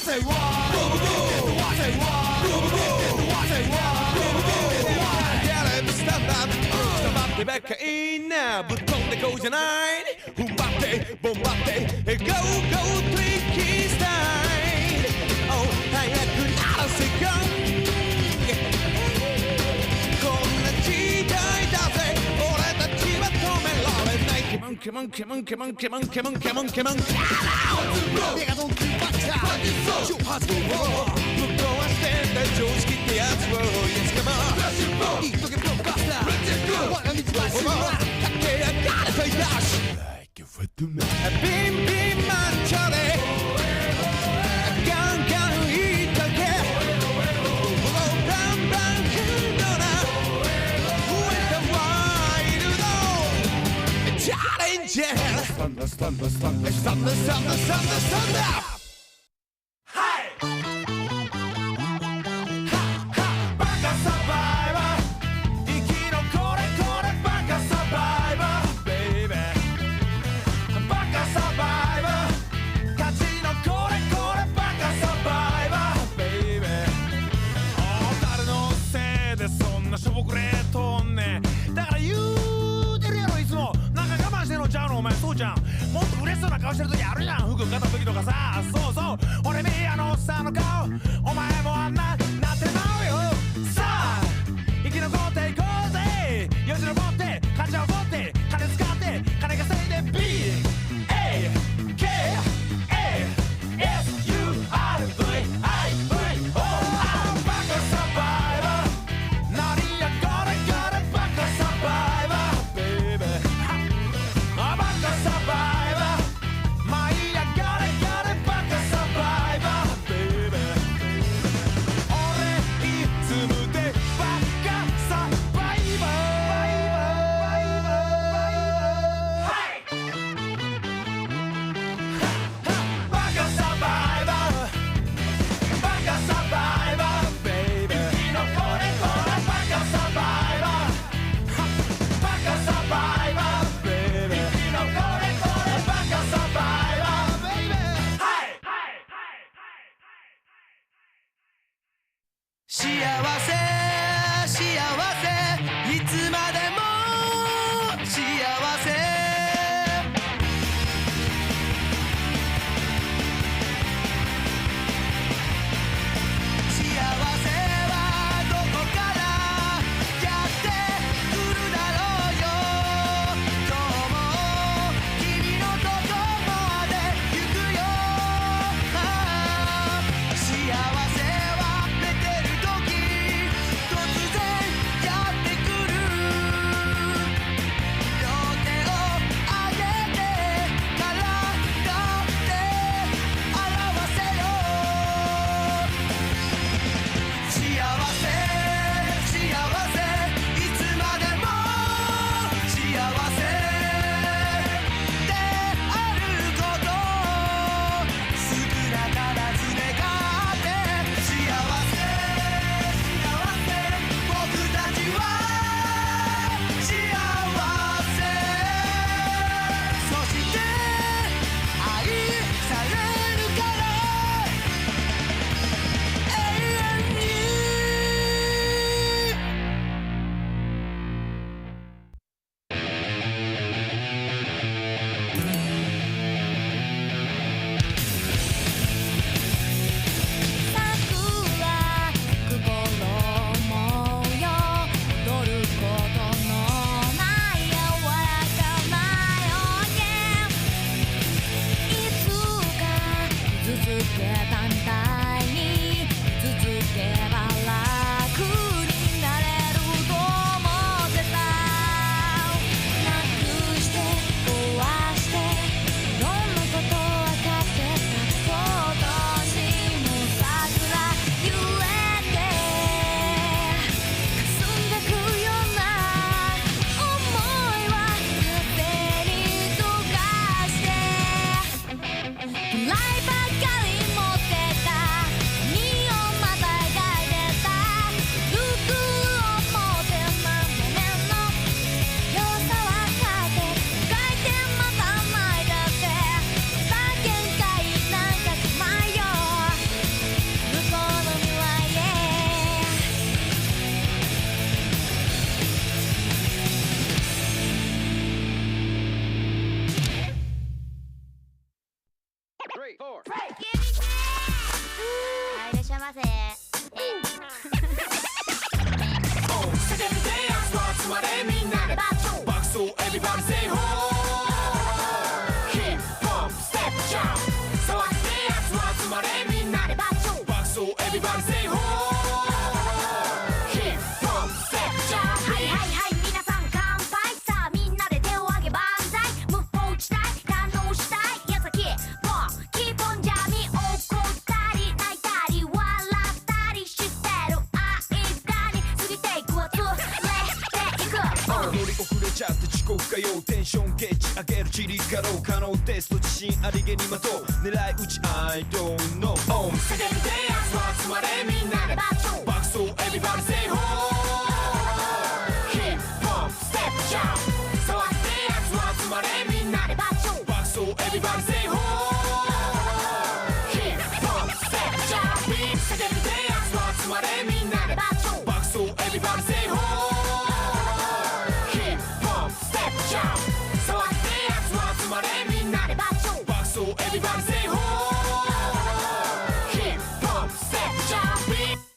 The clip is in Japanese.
say what? Say what? Say what? Get it, stand up. Stand up ってばっかいいな。ぶっ飛んでこうじゃない。踏ん張ってボンバって Go go tricky style。Oh 早くならせがこんな時代だぜ。俺たちは止められない。Come on come on come on come on come on come on come on come on。手がドンキバッチャー。挑発をぶっ壊してんだ常識ってやつを Yes come on。いいとけブロックバスター。我が道はシューラー。駆け上がれファイダッシュ。ビンビンマッチョでガンガンいったけバンバンヒードなウェタワイルドチャレンジャースタンダスタンダスタンダスタンダスタンダスタンダスタンダはいバカサバイバー生き残れこれバカサバイバーしょぼくれとんねだから言うてるやろいつもなんか我慢してんのちゃうのお前そうじゃんもっと嬉しそうな顔してる時あるやん服買った時とかさそうそう俺ミヤのおっさんの顔お前もあんななってまうよさあ生き残っていこうぜよじ登って患者を持って金使って金稼いで B-A-K-A-S-U-R-V-I-V-O幸せ幸せいつまでも幸せ幸せはどこからやってくるだろうよ今日も君のとこまで行くよ幸せライばっかり持ってたいらっしゃいませ。叫びてやつは集まれみんなで爆走 Everybody say ho Hip Hop Step Jump 騒ぎてやつは集まれみんなで爆走 Everybody say ho Hip Hop Step Jump はいはいはい皆さん乾杯さあみんなで手を上げ万歳無法地帯堪能したい矢先ポンキーポンジャミ怒ったり泣いたり笑ったりしてる間に過ぎていくわずれていく乗り遅れちゃって遅刻かよテンションゲッジ上げるチリかろう可能テスト自信ありげにまとう狙い撃ち I don't know 叫びてやつは集まれみんなで爆走 Everybody say ho Hip Hop Step Jump 騒ぎてやつは集まれみんなで爆走 Everybody say ho Hip Hop Step Jump 叫びてやつは集まれみんなで爆走 Everybody say ho Hip Hop Step Jump 騒ぎてやつは集まれみんなで爆走 Everybody say